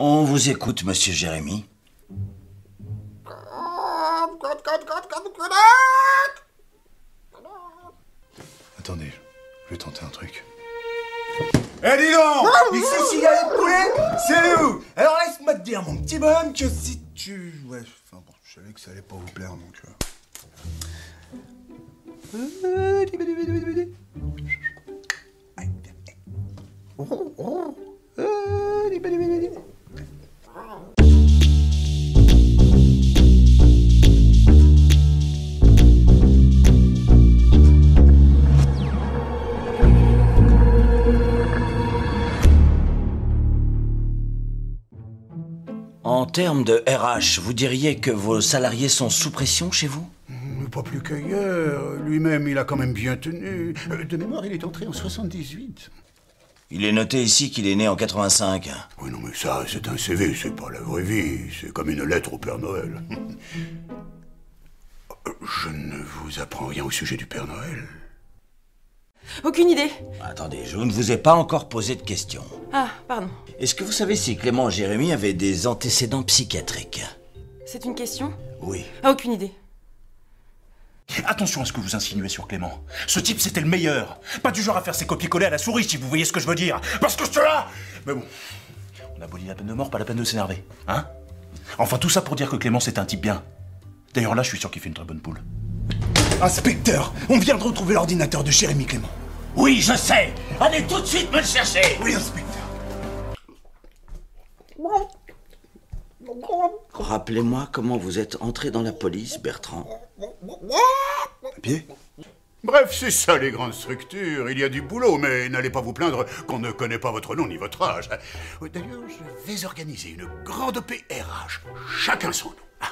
On vous écoute, monsieur Jérémy. Attendez, je vais tenter un truc. Eh dis donc, ici s'il y a les poulets, c'est où? Alors laisse-moi te dire, mon petit bonhomme, que si tu... Ouais, enfin bon, je savais que ça allait pas vous plaire, donc... En termes de RH, vous diriez que vos salariés sont sous pression chez vous? Pas plus qu'ailleurs. Lui-même, il a quand même bien tenu. De mémoire, il est entré en 78. Il est noté ici qu'il est né en 85. Oui, non, mais ça, c'est un CV, c'est pas la vraie vie. C'est comme une lettre au Père Noël. Je ne vous apprends rien au sujet du Père Noël. Aucune idée. Attendez, je ne vous ai pas encore posé de questions. Ah, pardon. Est-ce que vous savez si Clément Jérémy avait des antécédents psychiatriques? C'est une question? Oui. Ah, aucune idée. Attention à ce que vous insinuez sur Clément. Ce type, c'était le meilleur. Pas du genre à faire ses copier-coller à la souris, si vous voyez ce que je veux dire. Parce que cela... Mais bon, on abolit la peine de mort, pas la peine de s'énerver. Hein? Enfin, tout ça pour dire que Clément, c'est un type bien. D'ailleurs, là, je suis sûr qu'il fait une très bonne poule. Inspecteur, on vient de retrouver l'ordinateur de Jérémy Clément. Oui, je sais. Allez tout de suite me le chercher. Oui, inspecteur. Rappelez-moi comment vous êtes entré dans la police, Bertrand. À pied? Bref, c'est ça les grandes structures. Il y a du boulot, mais n'allez pas vous plaindre qu'on ne connaît pas votre nom ni votre âge. D'ailleurs, je vais organiser une grande OPRH. Chacun son nom. Ah.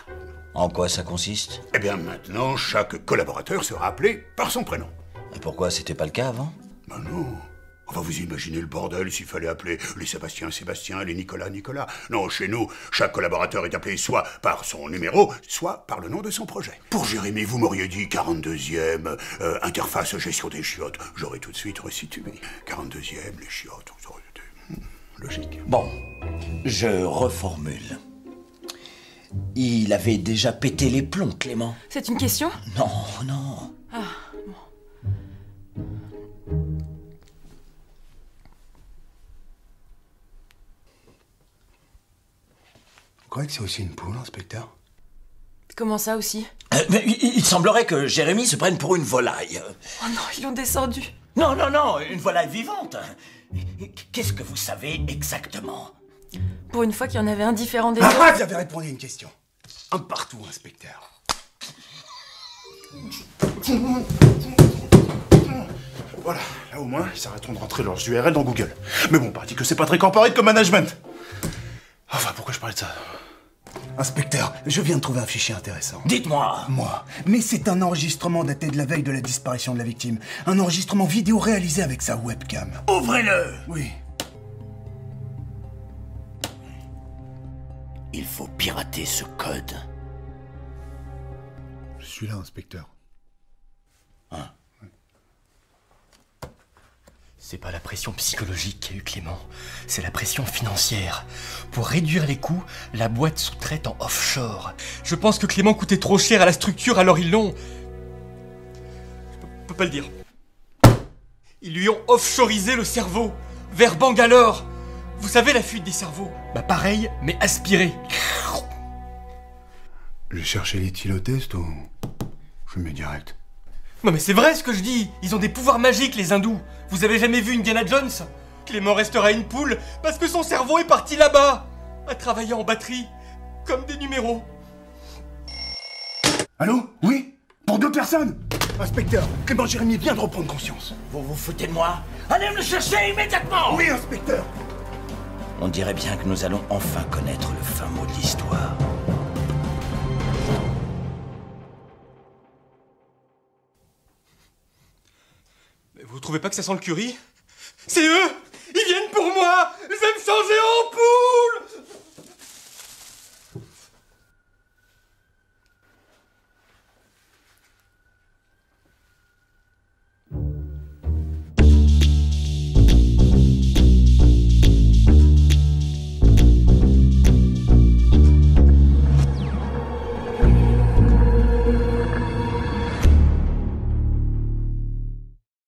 En quoi ça consiste? Eh bien, maintenant, chaque collaborateur sera appelé par son prénom. Et pourquoi c'était pas le cas avant? Ben non. Enfin, vous imaginez le bordel s'il fallait appeler les Sébastien, Sébastien, les Nicolas, Nicolas. Non, chez nous, chaque collaborateur est appelé soit par son numéro, soit par le nom de son projet. Pour Jérémy, vous m'auriez dit 42e, interface gestion des chiottes. J'aurais tout de suite resitué. 42e, les chiottes, ça aurait été logique. Bon, je reformule. Il avait déjà pété les plombs, Clément. C'est une question? Non, non. Ah, bon. Vous croyez que c'est aussi une poule, inspecteur? Comment ça aussi? Mais il semblerait que Jérémy se prenne pour une volaille. Oh non, ils l'ont descendu. Non, non, non, une volaille vivante. Qu'est-ce que vous savez exactement? Pour une fois qu'il y en avait un différent des Ah, autres. vous avez répondu à une question. Un partout, inspecteur. Voilà, là au moins, ils s'arrêteront de rentrer leurs URL dans Google. Mais bon, paraît que c'est pas très corporate comme management. Enfin, pourquoi je parlais de ça? Inspecteur, je viens de trouver un fichier intéressant. Dites-moi. Moi. Mais c'est un enregistrement daté de la veille de la disparition de la victime. Un enregistrement vidéo réalisé avec sa webcam. Ouvrez-le. Oui. Il faut pirater ce code. Je suis là, inspecteur. Hein? C'est pas la pression psychologique qu'a eu Clément, c'est la pression financière. Pour réduire les coûts, la boîte sous-traite en offshore. Je pense que Clément coûtait trop cher à la structure, alors ils l'ont... Je peux pas le dire. Ils lui ont offshorisé le cerveau, vers Bangalore. Vous savez la fuite des cerveaux? Bah pareil, mais aspiré. J'ai cherché les tylotestes ou... Je mets direct. Non mais c'est vrai ce que je dis. Ils ont des pouvoirs magiques les hindous. Vous avez jamais vu Indiana Jones? Clément restera une poule parce que son cerveau est parti là-bas, à travailler en batterie, comme des numéros. Allô? Oui? Pour 2 personnes? Inspecteur, Clément Jérémy vient de reprendre conscience. Vous vous foutez de moi? Allez me le chercher immédiatement! Oui, inspecteur! On dirait bien que nous allons enfin connaître le fin mot de l'histoire. Mais vous trouvez pas que ça sent le curry? C'est eux! Ils viennent pour moi! Je vais me changer en poule!